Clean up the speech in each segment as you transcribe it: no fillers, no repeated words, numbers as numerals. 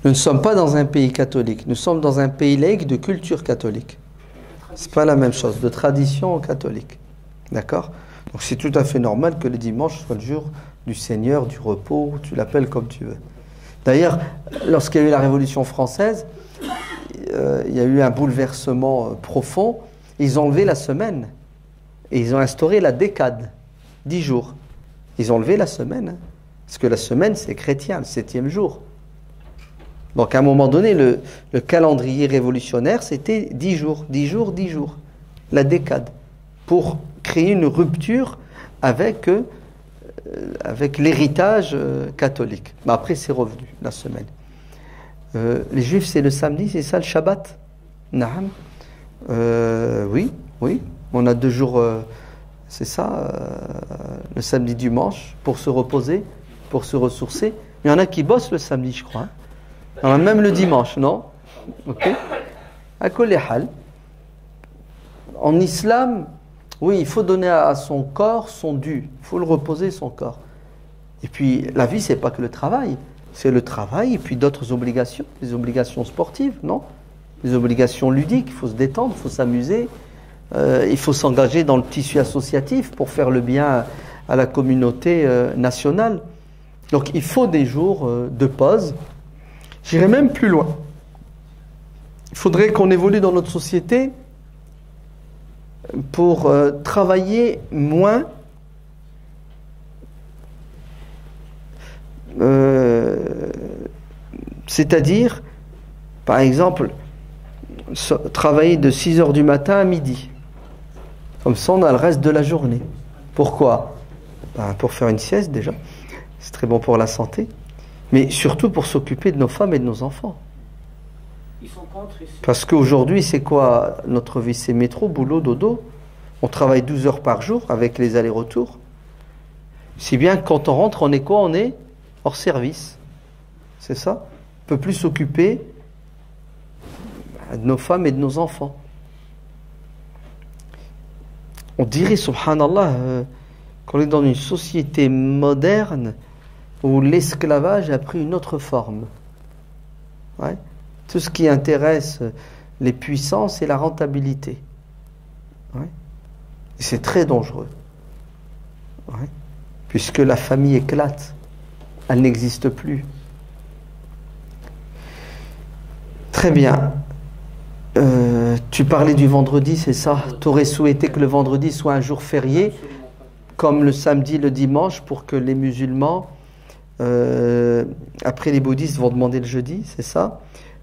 Nous ne sommes pas dans un pays catholique, nous sommes dans un pays laïque de culture catholique. C'est pas la même chose, de tradition catholique. D'accord? Donc c'est tout à fait normal que le dimanche soit le jour du Seigneur, du repos, tu l'appelles comme tu veux. D'ailleurs, lorsqu'il y a eu la Révolution française, il y a eu un bouleversement profond. Ils ont enlevé la semaine et ils ont instauré la décade, 10 jours. Ils ont enlevé la semaine, hein, parce que la semaine c'est chrétien, le 7e jour. Donc à un moment donné, le calendrier révolutionnaire c'était 10 jours, 10 jours, 10 jours, la décade, pour créer une rupture avec l'héritage catholique. Mais après c'est revenu, la semaine. Les juifs c'est le samedi, c'est ça le Shabbat? Naam. Oui, on a 2 jours, c'est ça, le samedi dimanche, pour se reposer, pour se ressourcer. Il y en a qui bossent le samedi, je crois. Hein. Il y en a même le dimanche, non? Ok. À kulli hal. En islam, oui, il faut donner à son corps son dû. Il faut le reposer, son corps. Et puis, la vie, c'est pas que le travail. C'est le travail et puis d'autres obligations. Les obligations sportives, non? Les obligations ludiques. Il faut se détendre, il faut s'amuser. Il faut s'engager dans le tissu associatif pour faire le bien à la communauté nationale. Donc, il faut des jours de pause. J'irai même plus loin. Il faudrait qu'on évolue dans notre société pour travailler moins, c'est-à-dire, par exemple, travailler de 6 heures du matin à midi. Comme ça, on a le reste de la journée. Pourquoi? Pour faire une sieste déjà. C'est très bon pour la santé. Mais surtout pour s'occuper de nos femmes et de nos enfants. Ils sont contre ici. Parce qu'aujourd'hui, c'est quoi notre vie? C'est métro, boulot, dodo. On travaille 12 heures par jour avec les allers-retours. Si bien que quand on rentre, on est quoi? On est hors service. C'est ça? On ne peut plus s'occuper de nos femmes et de nos enfants. On dirait, subhanallah, qu'on est dans une société moderne où l'esclavage a pris une autre forme. Ouais. Tout ce qui intéresse les puissants, c'est la rentabilité. Ouais. Et c'est très dangereux. Ouais. Puisque la famille éclate. Elle n'existe plus. Très bien. Tu parlais du vendredi, c'est ça? Tu aurais souhaité que le vendredi soit un jour férié, comme le samedi, le dimanche, pour que les musulmans, après les bouddhistes vont demander le jeudi, c'est ça?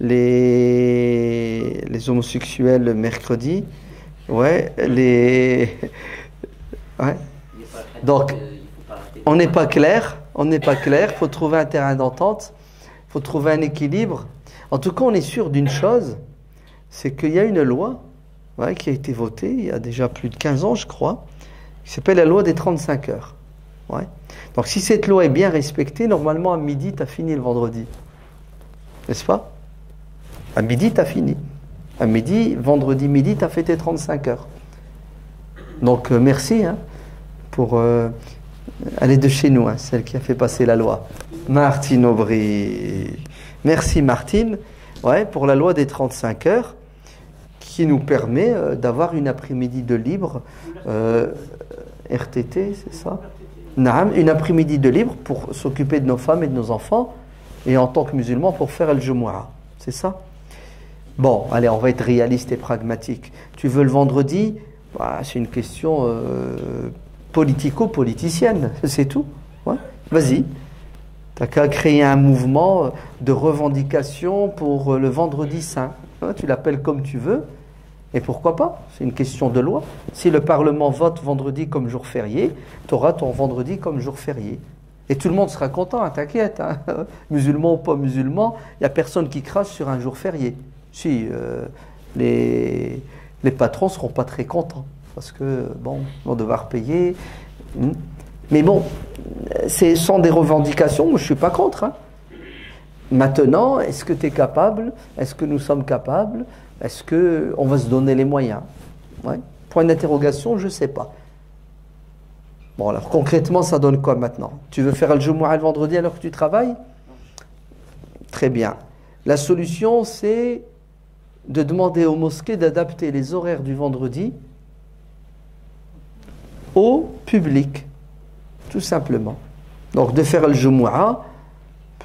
Les homosexuels le mercredi, ouais, ouais. Donc, on n'est pas clair, il faut trouver un terrain d'entente, il faut trouver un équilibre. En tout cas, on est sûr d'une chose, c'est qu'il y a une loi, ouais, qui a été votée il y a déjà plus de 15 ans, je crois, qui s'appelle la loi des 35 heures. Ouais. Donc si cette loi est bien respectée, normalement à midi, tu as fini le vendredi. N'est-ce pas? À midi, tu as fini. À midi, vendredi midi, tu as fait tes 35 heures. Donc merci pour... elle est de chez nous, celle qui a fait passer la loi. Martine Aubry. Merci Martine, ouais, pour la loi des 35 heures qui nous permet d'avoir une après-midi de libre. RTT, c'est ça? Naam, une après-midi de libre pour s'occuper de nos femmes et de nos enfants et en tant que musulmans pour faire le Jumu'ah. C'est ça? Bon, allez, on va être réaliste et pragmatique. Tu veux le vendredi? Bah, c'est une question politico-politicienne, c'est tout. Ouais. Vas-y. Tu n'as qu'à créer un mouvement de revendication pour le vendredi saint. Ouais, tu l'appelles comme tu veux. Et pourquoi pas? C'est une question de loi. Si le Parlement vote vendredi comme jour férié, tu auras ton vendredi comme jour férié. Et tout le monde sera content, t'inquiète. Musulman ou pas musulman, il n'y a personne qui crache sur un jour férié. Si, les patrons ne seront pas très contents. Parce que, bon, ils vont devoir payer. Mais bon, ce sont des revendications, moi je ne suis pas contre. Maintenant, est-ce que tu es capable? Est-ce que nous sommes capables? Est-ce qu'on va se donner les moyens? Ouais. Point d'interrogation, je ne sais pas. Bon, alors concrètement, ça donne quoi maintenant? Tu veux faire le Jumu'ah le vendredi alors que tu travailles? Très bien. La solution, c'est de demander aux mosquées d'adapter les horaires du vendredi au public, tout simplement. Donc de faire le Jumu'ah,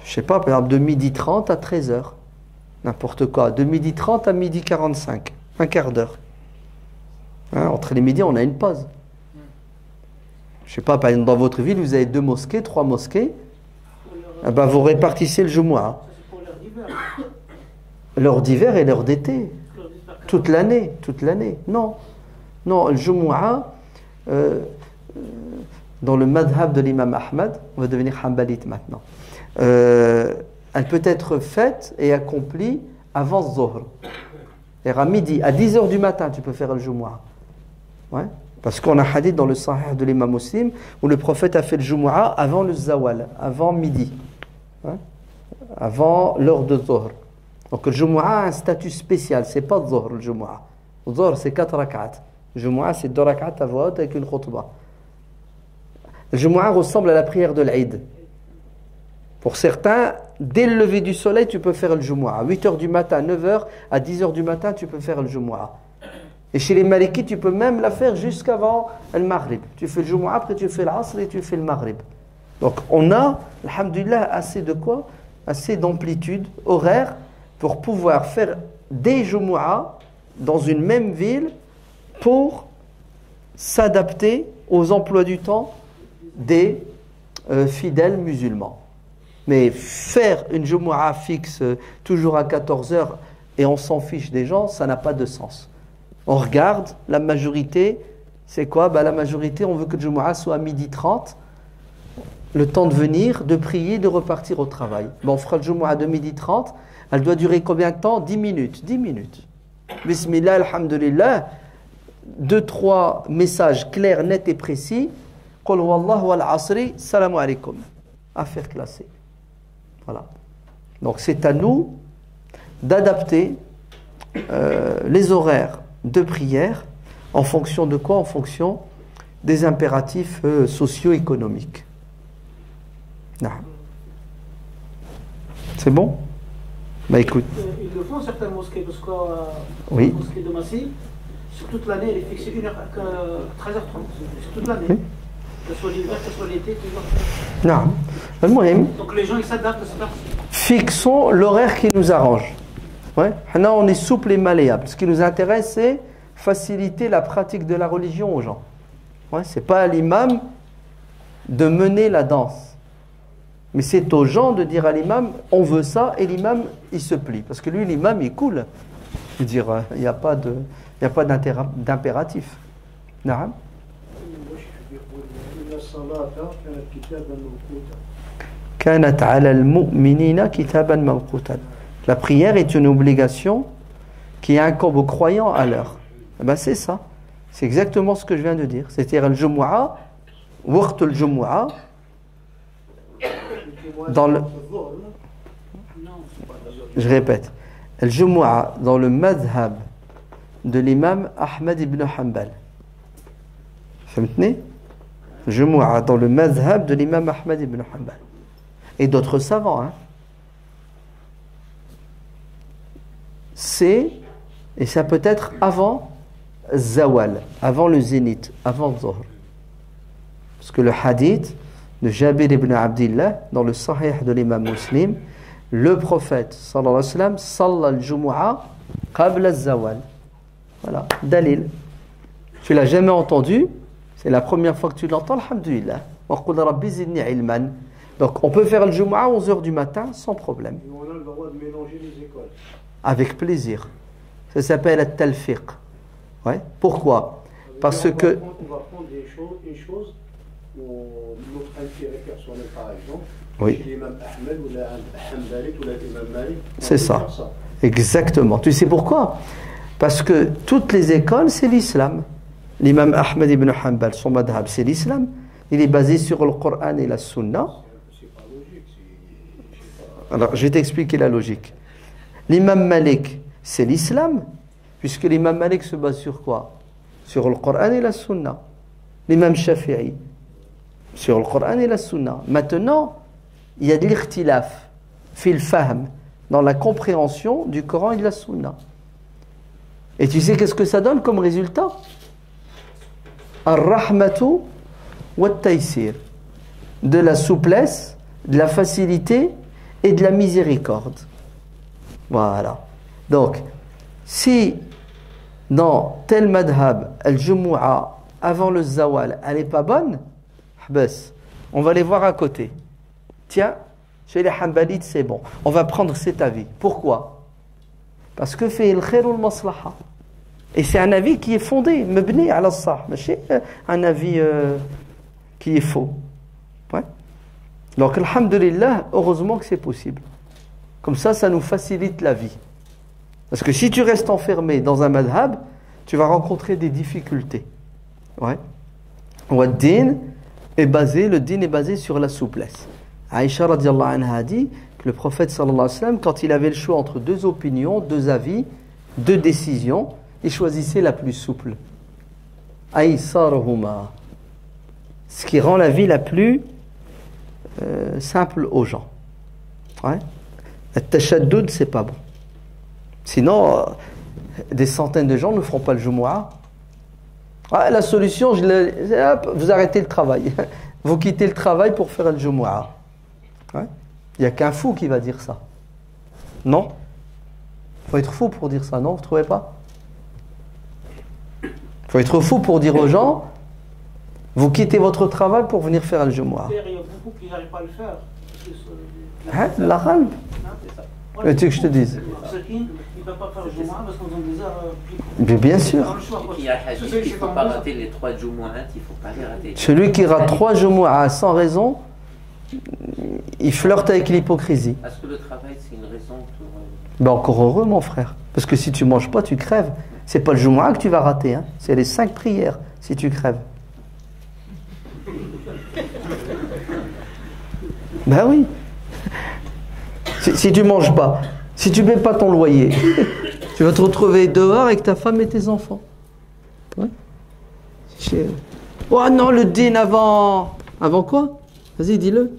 je sais pas, par exemple de 12h30 à 13h, n'importe quoi, de 12h30 à 12h45, un quart d'heure. Hein, entre les midis, on a une pause. Je sais pas, par exemple dans votre ville, vous avez 2 mosquées, 3 mosquées, eh ben, vous répartissez le Jumu'ah. C'est pour l'heure d'hiver. L'heure d'hiver et l'heure d'été. Toute l'année. Non. Non, le Jumu'ah, dans le madhab de l'imam Ahmad, on va devenir hanbalite maintenant, elle peut être faite et accomplie avant Zohr. Et à midi, à 10h du matin, tu peux faire le Jumu'ah. Ouais. Parce qu'on a un hadith dans le Sahih de l'imam Muslim où le prophète a fait le Jumu'ah avant le Zawal, avant midi. Ouais. Avant l'heure de Zohr. Donc le Jumu'ah a un statut spécial, c'est pas Zohr le Jumu'ah. Le Zohr c'est 4 rak'at. Le Jumu'ah c'est 2 rak'at à voix haute avec une khutbah. Le Jumu'ah ressemble à la prière de l'Aïd. Pour certains, dès le lever du soleil, tu peux faire le Jumu'ah. À 8h du matin, 9h, à 10h du matin, tu peux faire le Jumu'ah. Et chez les Malikites, tu peux même la faire jusqu'avant le Maghrib. Tu fais le Jumu'ah, après tu fais l'Asr et tu fais le Maghrib. Donc on a, alhamdoulilah, assez de quoi? Assez d'amplitude horaire pour pouvoir faire des Jumu'ah dans une même ville pour s'adapter aux emplois du temps des fidèles musulmans. Mais faire une Jumu'ah fixe toujours à 14h et on s'en fiche des gens, ça n'a pas de sens. On regarde, la majorité, c'est quoi? La majorité, on veut que le Jumu'ah soit à 12h30, le temps de venir, de prier, de repartir au travail. On fera le Jumu'ah de 12h30, elle doit durer combien de temps? 10 minutes. 10 minutes. Bismillah, alhamdulillah. 2-3 messages clairs, nets et précis. Qul huwallahu wal asri, salam alaykum. Affaire classée. Voilà. Donc c'est à nous d'adapter les horaires de prière en fonction de quoi? En fonction des impératifs socio-économiques. C'est bon? Bah écoute. Ils le font certaines mosquées, parce que oui. La mosquée de Massy, sur toute l'année, elle est fixée 13h30. Sur toute l'année. Oui. Que ce soit l'hiver, que ce soit l'été, toujours. Non. Donc les gens ils s'adaptent à ça. Fixons l'horaire qui nous arrange. Ouais. Là, on est souple et malléable. Ce qui nous intéresse, c'est faciliter la pratique de la religion aux gens. Ouais. C'est pas à l'imam de mener la danse. Mais c'est aux gens de dire à l'imam, on veut ça, et l'imam, il se plie. Parce que lui, l'imam, il est cool. Je veux dire, il n'y a pas d'impératif. Naam. كانت على المؤمنين كتابا موقوتا. La prière est une obligation qui incombe aux croyants à l'heure. Ben c'est ça. C'est exactement ce que je viens de dire. C'est-à-dire le Jumu'ah, waqt al Jumu'ah, dans le... Je répète. Le Jumu'ah dans le madhab de l'imam Ahmad ibn Hanbal. Fahmtni? Jumu'ah dans le madhab de l'imam Ahmad ibn Hanbal. Et d'autres savants, hein. C'est, et ça peut être avant Zawal, avant le zénith, avant Zohr. Parce que le hadith de Jabir ibn Abdillah, dans le Sahih de l'imam Muslim, le prophète, sallallahu alayhi wa sallam, salla al-Jumu'ah qabla al-Zawal. Voilà, dalil. Tu l'as jamais entendu, c'est la première fois que tu l'entends, alhamdulillah. Wa qul rabbi zidni ilman. Donc on peut faire le Jumu'ah à 11h du matin sans problème. Et on a le droit de mélanger les écoles. Avec plaisir. Ça s'appelle at-talfiq. Ouais. Pourquoi? Parce que... On va prendre une chose où notre intérêt personnel, par exemple, oui. L'imam Ahmed ou l'Hanbali ou l'imam Malik. C'est ça. Exactement. Tu sais pourquoi? Parce que toutes les écoles, c'est l'islam. L'imam Ahmed ibn Hanbal, son madhab, c'est l'islam. Il est basé sur le Coran et la Sunna. Alors, je vais t'expliquer la logique. L'imam Malik, c'est l'islam, puisque l'imam Malik se base sur quoi? Sur le Coran et la Sunna. L'imam Shafi'i, sur le Coran et la Sunna. Maintenant, il y a de l'ikhtilaf, fil fahm, dans la compréhension du Coran et de la Sunna. Et tu sais qu'est-ce que ça donne comme résultat? Ar-rahmatu wa taysir. De la souplesse, de la facilité et de la miséricorde. Voilà. Donc, si dans tel madhab, al-jumu'a, avant le zawal, elle n'est pas bonne, on va les voir à côté. Tiens, chez les Hanbalites, c'est bon. On va prendre cet avis. Pourquoi? Parce que fait le khair ou le maslaha. Et c'est un avis qui est fondé, mebni ala sah, un avis qui est faux. Ouais. Donc, alhamdulillah, heureusement que c'est possible. Comme ça nous facilite la vie. Parce que si tu restes enfermé dans un madhab, tu vas rencontrer des difficultés. Ouais. Le din est basé sur la souplesse. Aïcha radiallahu anha a dit que le prophète sallallahu alayhi wa sallam, quand il avait le choix entre deux opinions, deux avis, deux décisions, il choisissait la plus souple. Aïsarhuma. Ce qui rend la vie la plus simple aux gens. Ouais. Le tashaddoud, c'est pas bon. Sinon, des centaines de gens ne feront pas le Jumu'ah. Ah, la solution, vous arrêtez le travail. Vous quittez le travail pour faire le Jumu'ah. Ouais. Il n'y a qu'un fou qui va dire ça. Non? Il faut être fou pour dire ça, non? Vous ne trouvez pas? Il faut être fou pour dire aux gens, vous quittez votre travail pour venir faire le Jumu'ah. Il y a beaucoup qui n'arrivent pas à le faire. Hein? La ralbe? Tu veux que je te dise? Il ne peut pas faire le Jumu'ah parce qu'on a des heures. Mais bien sûr. Il y a un hadith, il ne faut pas rater les 3 Jumu'at, il ne faut pas les rater. Celui qui rate 3 Jumu'ah sans raison, il flirte avec l'hypocrisie. Est-ce que le travail, c'est une raison pour... Ben encore heureux, mon frère. Parce que si tu ne manges pas, tu crèves. C'est pas le Jumu'ah que tu vas rater. Hein. C'est les 5 prières si tu crèves. Ben oui. Si tu ne manges pas, si tu ne paies pas ton loyer, tu vas te retrouver dehors avec ta femme et tes enfants. Ouais. Oh non, le din avant... Avant quoi? Vas-y, dis-le.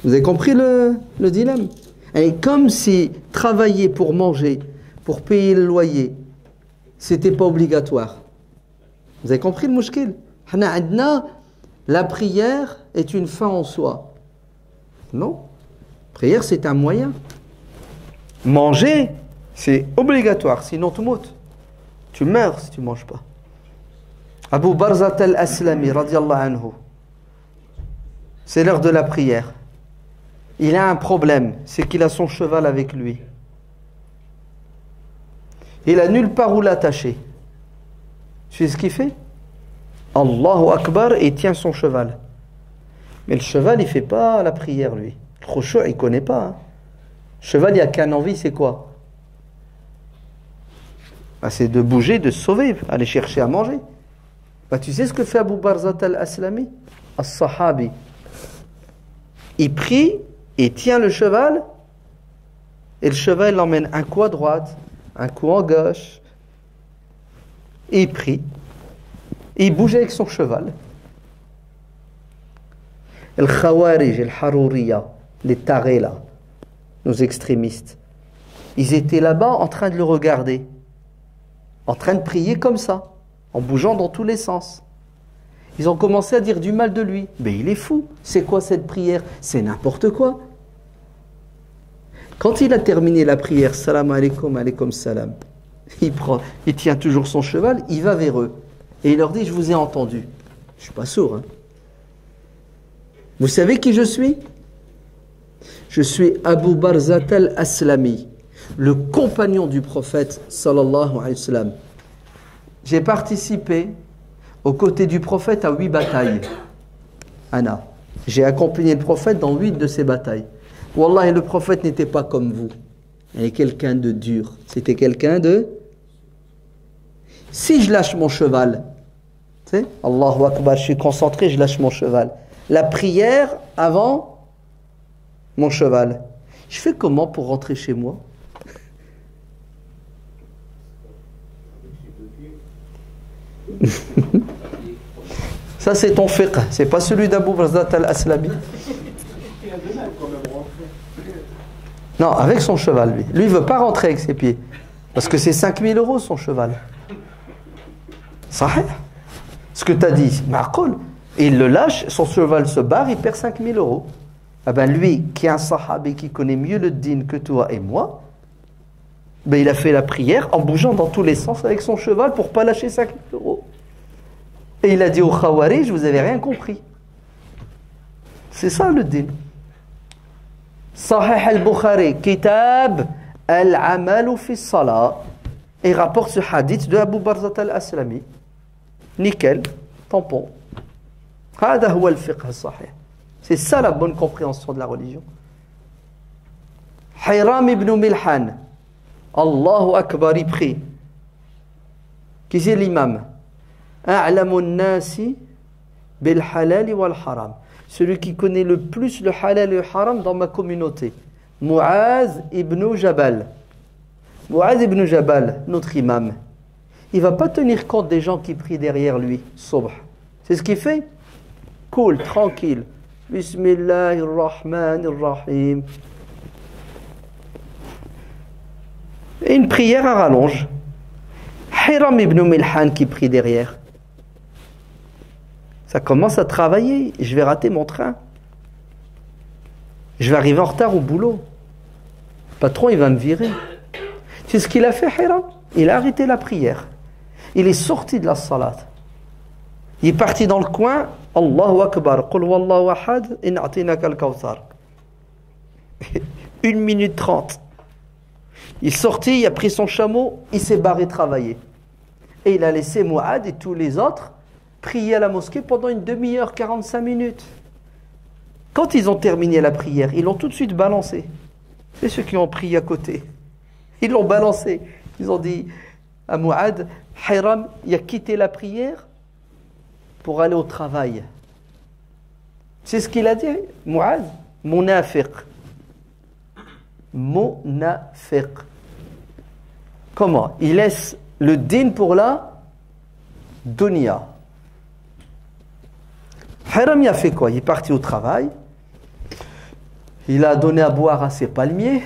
Vous avez compris le dilemme? Et comme si travailler pour manger, pour payer le loyer, c'était pas obligatoire. Vous avez compris le mouchkil? La prière est une fin en soi. Non. Prière, c'est un moyen. Manger, c'est obligatoire, sinon tu moutes. Tu meurs si tu ne manges pas. Abu Barzat al-Aslami, radiallahu anhu, c'est l'heure de la prière. Il a un problème, c'est qu'il a son cheval avec lui. Il a nulle part où l'attacher. Tu sais ce qu'il fait? Allahu Akbar, et il tient son cheval. Mais le cheval, il ne fait pas la prière, lui. Le khushu', il ne connaît pas. Hein. Le cheval, il n'y a qu'une envie, c'est quoi? Ben, c'est de bouger, de se sauver, aller chercher à manger. Ben, tu sais ce que fait Abu Barzat al-Aslami? As-Sahabi. Il prie, il tient le cheval, et le cheval l'emmène un coup à droite, un coup en gauche. Et il prie. Et il bouge avec son cheval. Le Khawarij, le Harouriya, les tarés là, nos extrémistes, ils étaient là-bas en train de le regarder, en train de prier comme ça, en bougeant dans tous les sens. Ils ont commencé à dire du mal de lui. Mais il est fou, c'est quoi cette prière? C'est n'importe quoi. Quand il a terminé la prière, salam alaikum, alaikum salam, il tient toujours son cheval, il va vers eux. Et il leur dit, je vous ai entendu. Je ne suis pas sourd. Hein. Vous savez qui je suis? Je suis Abu Barzat al-Aslami, le compagnon du prophète sallallahu alayhi wa sallam. J'ai participé aux côtés du prophète à 8 batailles. Anna. J'ai accompagné le prophète dans 8 de ces batailles. Wallah, le prophète n'était pas comme vous. Il était quelqu'un de dur. C'était quelqu'un de... Si je lâche mon cheval, tu sais, Allahu Akbar, je suis concentré, je lâche mon cheval. La prière avant mon cheval. Je fais comment pour rentrer chez moi? Ça c'est ton fiqh, c'est pas celui d'Abu Barzat al-Aslami. Non, avec son cheval, lui. Lui, il ne veut pas rentrer avec ses pieds. Parce que c'est 5 000 € son cheval. Sahih. Ce que tu as dit, ma'qoul. Et il le lâche, son cheval se barre, il perd 5 000 €. Ah ben lui, qui est un sahabi qui connaît mieux le din que toi et moi, ben il a fait la prière en bougeant dans tous les sens avec son cheval pour ne pas lâcher 5 000 €. Et il a dit au Khawarij, vous n'avez rien compris. C'est ça le din. Sahih al-Bukhari, Kitab al-Amalu fi Salah. Et rapporte ce hadith de Abu Barzat al-Aslami. Nickel, tampon. هذا هو الفقه الصحيح. C'est ça la bonne compréhension de la religion. Hiram ibn Milhan, Allahu Akbar, il prie. Qui c'est l'imam? A'lamu an-nasi bil halal wal haram. Celui qui connaît le plus le halal et le haram dans ma communauté. Mu'az ibn Jabal. Mu'az ibn Jabal, notre imam. Il ne va pas tenir compte des gens qui prient derrière lui, subh. C'est ce qu'il fait? Cool, tranquille. Bismillahirrahmanirrahim. Et une prière à rallonge. Hiram ibn Milhan qui prie derrière. Ça commence à travailler. Je vais rater mon train. Je vais arriver en retard au boulot. Le patron, il va me virer. C'est ce qu'il a fait, Hiram. Il a arrêté la prière. Il est sorti de la salat. Il est parti dans le coin. Allahu Akbar. Qul wallahu ahad. In'atinaka al-kawthar. 1 minute 30. Il est sorti, il a pris son chameau, il s'est barré travailler. Et il a laissé Mu'ad et tous les autres prier à la mosquée pendant une demi-heure, 45 minutes. Quand ils ont terminé la prière, ils l'ont tout de suite balancé. C'est ceux qui ont prié à côté. Ils l'ont balancé. Ils ont dit à Mu'ad, Hiram, il a quitté la prière pour aller au travail. C'est ce qu'il a dit, Mu'ad, munafiq. Munafiq. Comment? Il laisse le din pour la dunya. Hiram il a fait quoi? Il est parti au travail. Il a donné à boire à ses palmiers.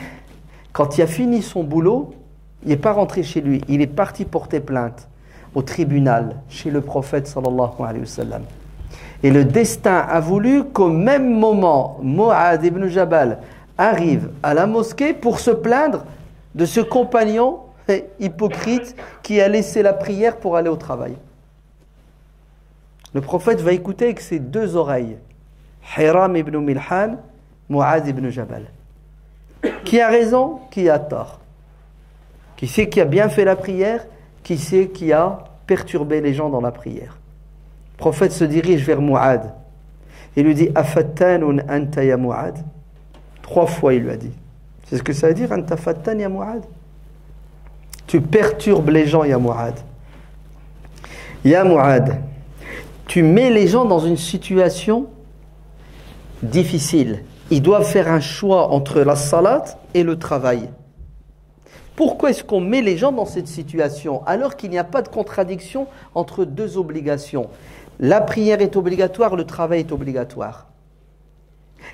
Quand il a fini son boulot, il n'est pas rentré chez lui. Il est parti porter plainte au tribunal chez le prophète sallallahu alayhi wa sallam. Et le destin a voulu qu'au même moment, Mu'ad ibn Jabal arrive à la mosquée pour se plaindre de ce compagnon hypocrite qui a laissé la prière pour aller au travail. Le prophète va écouter avec ses 2 oreilles. Hiram ibn Milhan, Mu'ad ibn Jabal. Qui a raison, qui a tort? Qui c'est qui a bien fait la prière? Qui c'est qui a perturbé les gens dans la prière? Le prophète se dirige vers Mu'ad et lui dit Afattanun anta ya Mu'ad. 3 fois il lui a dit. C'est ce que ça veut dire, Anta fattan ya Mu'ad. Tu perturbes les gens, ya Mu'ad. Ya Mu'ad, tu mets les gens dans une situation difficile. Ils doivent faire un choix entre la salat et le travail. Pourquoi est-ce qu'on met les gens dans cette situation alors qu'il n'y a pas de contradiction entre 2 obligations? La prière est obligatoire, le travail est obligatoire.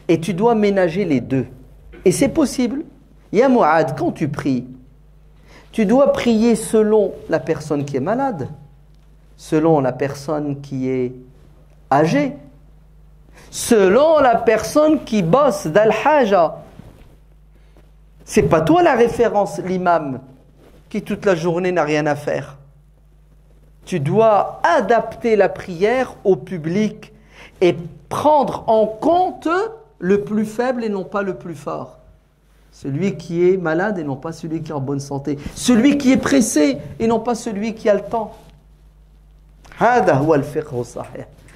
Et tu dois ménager les 2. Et c'est possible. Ya Mu'ad, quand tu pries, tu dois prier selon la personne qui est malade, selon la personne qui est âgée, selon la personne qui bosse d'al-haja. C'est pas toi la référence, l'imam, qui toute la journée n'a rien à faire. Tu dois adapter la prière au public et prendre en compte le plus faible et non pas le plus fort. Celui qui est malade et non pas celui qui est en bonne santé. Celui qui est pressé et non pas celui qui a le temps.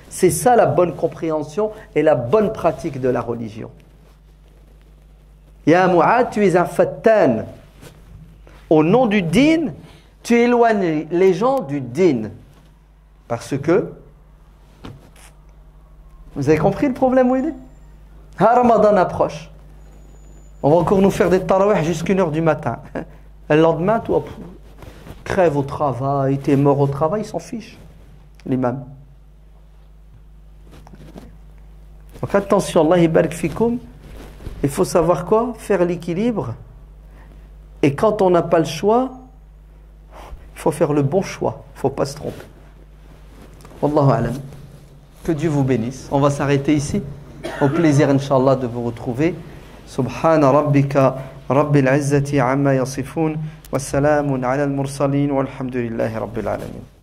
C'est ça la bonne compréhension et la bonne pratique de la religion. Ya Mu'ad, tu es un fattan. Au nom du din, tu éloignes les gens du din. Parce que, vous avez compris le problème où il est? Ramadan approche. On va encore nous faire des tarawih jusqu'à 1h du matin. Le lendemain, toi, crève au travail, t'es mort au travail, il s'en fiche, l'imam. Donc attention, Allah barik fikoum, Il faut savoir quoi? Faire l'équilibre. Et quand on n'a pas le choix, il faut faire le bon choix. Il ne faut pas se tromper. Wallahu a'lam. Que Dieu vous bénisse. On va s'arrêter ici. Au plaisir, Inch'Allah, de vous retrouver. Subhana rabbika rabbil izzati amma yasifun. Wa salamun ala al-mursalin. Walhamdulillahi rabbil alamin.